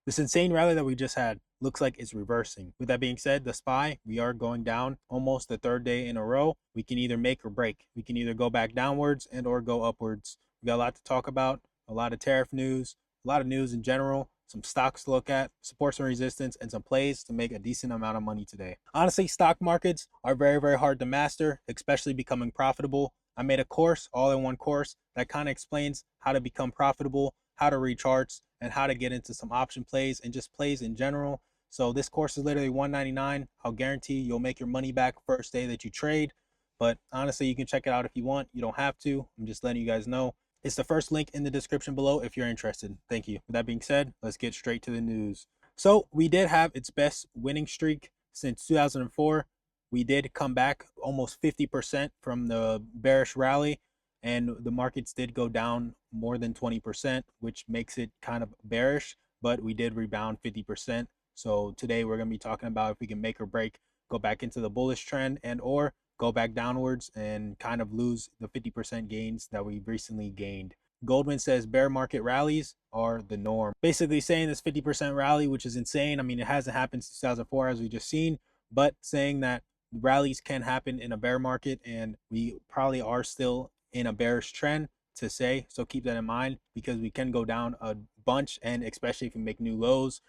This insane rally that we just had looks like it's reversing. With that being said, the SPY, we are going down almost the third day in a row. We can either make or break. We can either go back downwards and or go upwards. We got a lot to talk about, a lot of tariff news, a lot of news in general, some stocks to look at, supports and resistance, and some plays to make a decent amount of money today. Honestly, stock markets are very, very hard to master, especially becoming profitable. I made a course, all in one course, that kind of explains how to become profitable, how to read charts, and how to get into some option plays and just plays in general. So this course is literally $199. I'll guarantee you'll make your money back first day that you trade. But honestly, you can check it out if you want. You don't have to. I'm just letting you guys know. It's the first link in the description below if you're interested. Thank you. With that being said, let's get straight to the news. So we did have its best winning streak since 2004. We did come back almost 50% from the bearish rally, and the markets did go down more than 20%, which makes it kind of bearish, but we did rebound 50%. So today we're going to be talking about if we can make or break, go back into the bullish trend and or go back downwards and kind of lose the 50% gains that we recently gained. Goldman says bear market rallies are the norm. Basically saying this 50% rally, which is insane. I mean, it hasn't happened since 2004 as we just seen, but saying that rallies can happen in a bear market and we probably are still in a bearish trend to say. So keep that in mind because we can go down a bunch, and especially if we make new lows,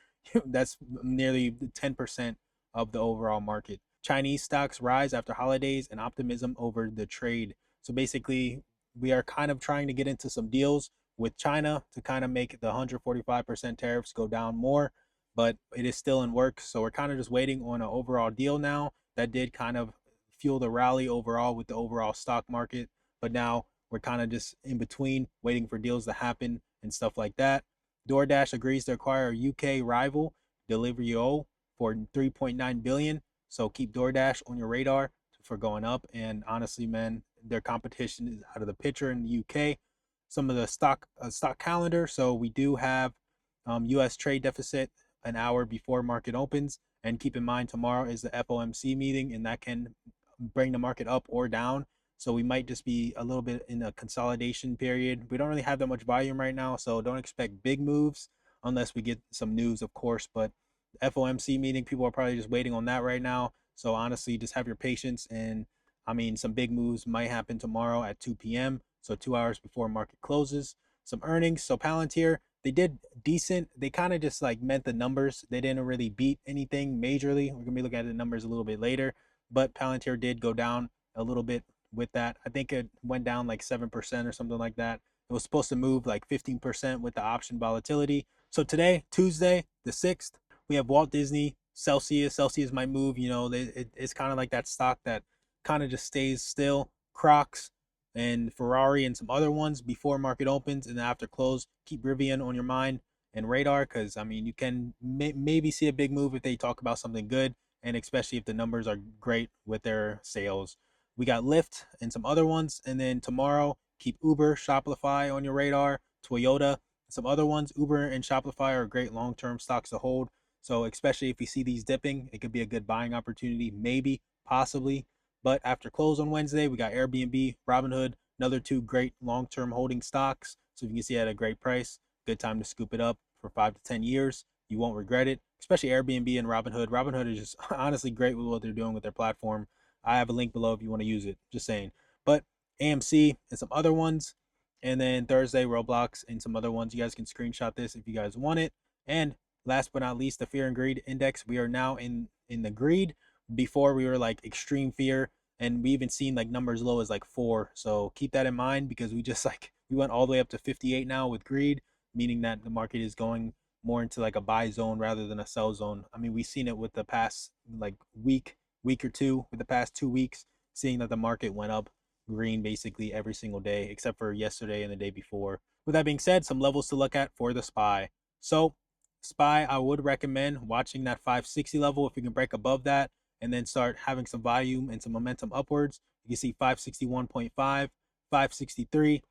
that's nearly 10% of the overall market. Chinese stocks rise after holidays and optimism over the trade. So basically, we are kind of trying to get into some deals with China to kind of make the 145% tariffs go down more, but it is still in works. So we're kind of just waiting on an overall deal now. That did kind of fuel the rally overall with the overall stock market, but now we're kind of just in between waiting for deals to happen and stuff like that. DoorDash agrees to acquire UK rival Deliveroo for 3.9 billion. So keep DoorDash on your radar for going up. And honestly, man, their competition is out of the picture in the UK. Some of the stock calendar. So we do have U.S. trade deficit an hour before market opens. And keep in mind, tomorrow is the FOMC meeting, and that can bring the market up or down. So we might just be a little bit in a consolidation period. We don't really have that much volume right now, so don't expect big moves unless we get some news, of course. But the FOMC meeting, people are probably just waiting on that right now. So honestly, just have your patience. And I mean, some big moves might happen tomorrow at 2 p.m. So 2 hours before market closes. Some earnings. So Palantir, they did decent. They kind of just like meant the numbers. They didn't really beat anything majorly. We're going to be looking at the numbers a little bit later. But Palantir did go down a little bit with that. I think it went down like 7% or something like that. It was supposed to move like 15% with the option volatility. So today, Tuesday, the 6th, we have Walt Disney, Celsius. Celsius might move, you know, it's kind of like that stock that kind of just stays still. Crocs and Ferrari and some other ones before market opens, and then after close, keep Rivian on your mind and radar because, I mean, you can maybe see a big move if they talk about something good, and especially if the numbers are great with their sales. We got Lyft and some other ones. And then tomorrow, keep Uber, Shopify on your radar, Toyota, some other ones. Uber and Shopify are great long-term stocks to hold. So especially if you see these dipping, it could be a good buying opportunity, maybe, possibly. But after close on Wednesday, we got Airbnb, Robinhood, another two great long-term holding stocks. So if you can see at a great price, good time to scoop it up for 5 to 10 years. You won't regret it, especially Airbnb and Robinhood. Robinhood is just honestly great with what they're doing with their platform. I have a link below if you want to use it. Just saying. But AMC and some other ones. And then Thursday, Roblox and some other ones. You guys can screenshot this if you guys want it. And last but not least, the fear and greed index. We are now in the greed. Before we were like extreme fear. And we even seen like numbers low as like 4. So keep that in mind because we just like, we went all the way up to 58 now with greed, meaning that the market is going more into like a buy zone rather than a sell zone. I mean, we've seen it with the past like week or two, with the past 2 weeks, seeing that the market went up green basically every single day except for yesterday and the day before. With that being said, some levels to look at for the SPY. So SPY, I would recommend watching that 560 level. If you can break above that and then start having some volume and some momentum upwards, you can see 561.5, 563,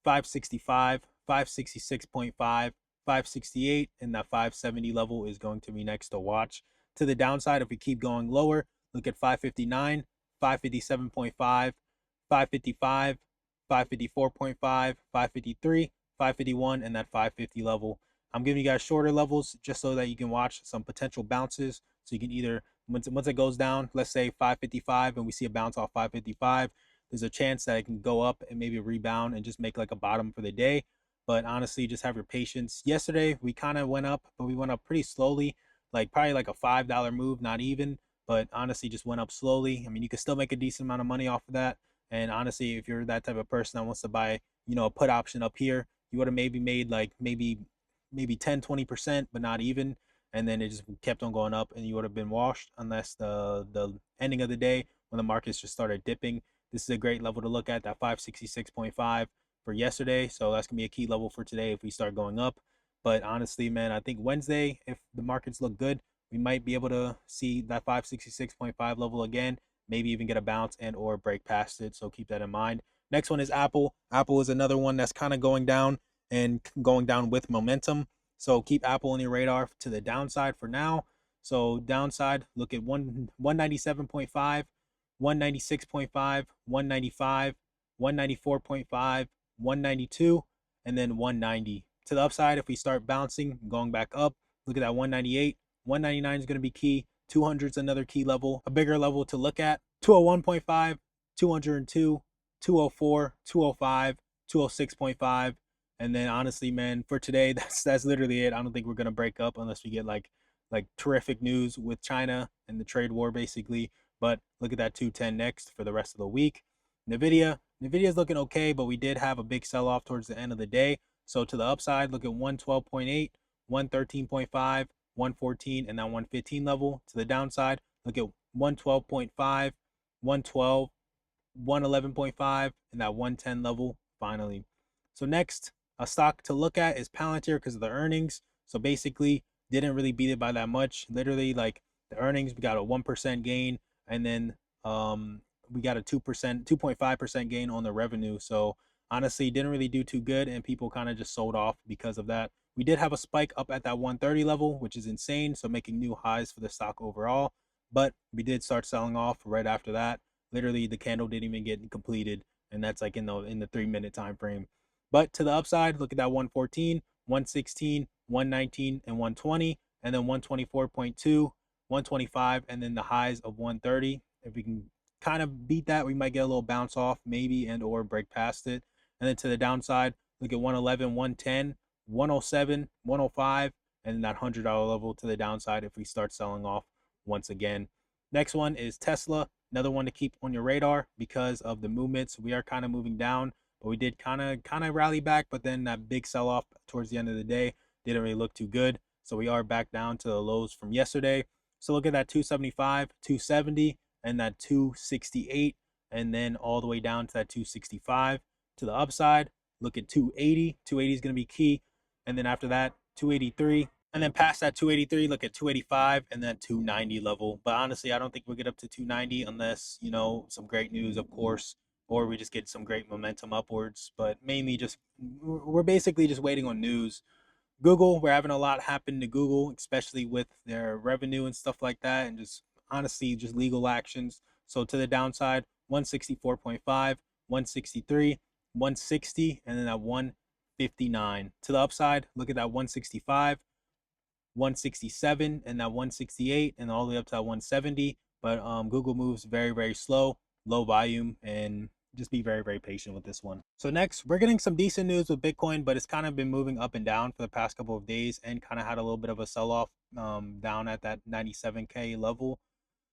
565, 566.5, 568, and that 570 level is going to be next to watch. To the downside, if we keep going lower, look at 559, 557.5, 555, 554.5, 553, 551, and that 550 level. I'm giving you guys shorter levels just so that you can watch some potential bounces. So you can either, once it goes down, let's say 555, and we see a bounce off 555, there's a chance that it can go up and maybe rebound and just make like a bottom for the day. But honestly, just have your patience. Yesterday, we kind of went up, but we went up pretty slowly, like probably like a $5 move, not even. But honestly, just went up slowly. I mean, you can still make a decent amount of money off of that. And honestly, if you're that type of person that wants to buy, a put option up here, you would have maybe made like maybe 10-20%, but not even. And then it just kept on going up, and you would have been washed unless the ending of the day when the markets just started dipping. This is a great level to look at, that 566.5 for yesterday. So that's gonna be a key level for today if we start going up. But honestly, man, I think Wednesday, if the markets look good, we might be able to see that 566.5 level again, maybe even get a bounce and or break past it. So keep that in mind. Next one is Apple. Apple is another one that's kind of going down and going down with momentum. So keep Apple on your radar to the downside for now. So downside, look at 197.5, 196.5, 195, 194.5, 192, and then 190. To the upside, if we start bouncing, going back up, look at that 198. 199 is going to be key. 200 is another key level, a bigger level to look at. 201.5, 202, 204, 205, 206.5. And then honestly, man, for today, that's literally it. I don't think we're gonna break up unless we get like terrific news with China and the trade war, basically. But look at that 210 next for the rest of the week. Nvidia is looking okay, but we did have a big sell off towards the end of the day. So to the upside, look at 112.8, 113.5, 114, and that 115 level. To the downside, look at 112.5, 112, 111.5, and that 110 level finally. So next, a stock to look at is Palantir because of the earnings. So basically, didn't really beat it by that much. Literally, like the earnings, we got a 1% gain, and then we got a 2%, 2.5% gain on the revenue. So honestly, didn't really do too good, and people kind of just sold off because of that. We did have a spike up at that 130 level, which is insane. So making new highs for the stock overall, but we did start selling off right after that. Literally, the candle didn't even get completed, and that's like in the 3-minute time frame. But to the upside, look at that 114, 116, 119, and 120, and then 124.2, 125, and then the highs of 130. If we can kind of beat that, we might get a little bounce off, maybe, and or break past it. And then to the downside, look at 111, 110, 107, 105, and then that $100 level to the downside if we start selling off once again. Next one is Tesla, another one to keep on your radar because of the movements. We are kind of moving down, but we did kind of rally back, but then that big sell off towards the end of the day didn't really look too good. So we are back down to the lows from yesterday. So look at that 275, 270, and that 268, and then all the way down to that 265. To the upside, look at 280. 280 is going to be key. And then after that, 283. And then past that 283, look at 285 and then 290 level. But honestly, I don't think we'll get up to 290 unless, some great news, of course, or we just get some great momentum upwards. But mainly just, we're basically just waiting on news. Google, we're having a lot happen to Google, especially with their revenue and stuff like that, and just honestly, just legal actions. So to the downside, 164.5, 163, 160, and then that 159. To the upside, look at that 165, 167, and that 168, and all the way up to that 170. But Google moves very, very slow, low volume, and just be very, very patient with this one. So next, we're getting some decent news with Bitcoin, but it's kind of been moving up and down for the past couple of days and kind of had a little bit of a sell-off down at that 97K level.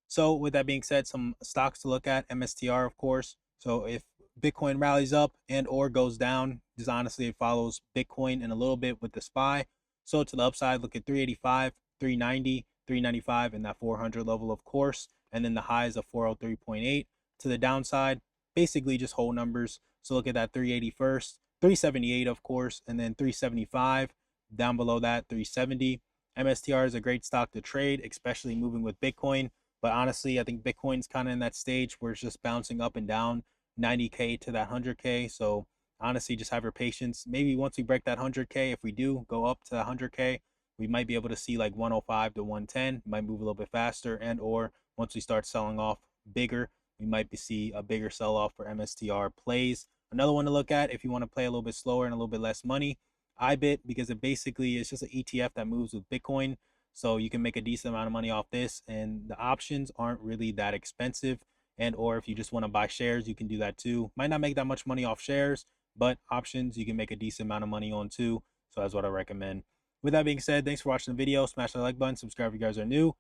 So with that being said, some stocks to look at, MSTR, of course. So if Bitcoin rallies up and or goes down, just honestly, it follows Bitcoin in a little bit with the SPY. So to the upside, look at 385, 390, 395, and that 400 level, of course. And then the highs of 403.8. To the downside, basically just whole numbers. So look at that 380 first, 378, of course, and then 375. Down below that, 370. MSTR is a great stock to trade, especially moving with Bitcoin. But honestly, I think Bitcoin's kind of in that stage where it's just bouncing up and down, 90K to that 100K. So honestly, just have your patience. Maybe once we break that 100K, if we do go up to 100K, we might be able to see like 105 to 110, might move a little bit faster, and or once we start selling off bigger, we might see a bigger sell-off for MSTR plays. Another one to look at if you want to play a little bit slower and a little bit less money, IBIT because it basically is just an ETF that moves with Bitcoin. So you can make a decent amount of money off this, and the options aren't really that expensive. And or if you just want to buy shares, you can do that too. Might not make that much money off shares, but options you can make a decent amount of money on too. So that's what I recommend. With that being said, thanks for watching the video. Smash the like button, subscribe if you guys are new.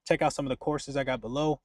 Check out some of the courses I got below.